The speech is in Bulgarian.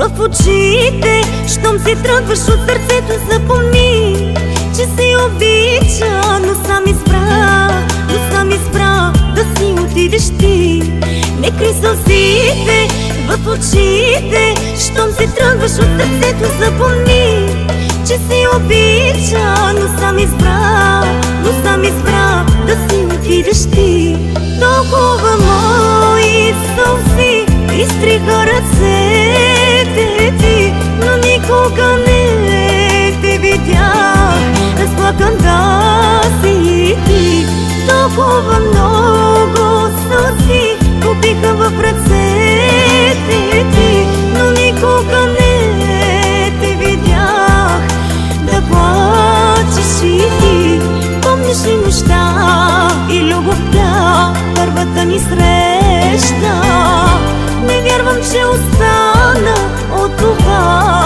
в очите. Щом се тръгваш от сърцето, запомни, че си обича. Но сам избра да си отидеш ти. Не крий сълзите в очите. Щом се тръгваш от сърцето, запомни, че си обича. Но сам избра да си отидеш ти. Толкова мои сълзи изтриха ръцете ти, но никога не те видях разплакан да си ти. Толкова много сълзи купиха в ръцете ти, но никога не те видях да плачеш и ти. Помниш ли нощта и любовта, първата ни среща? Не вярвам, че остана от това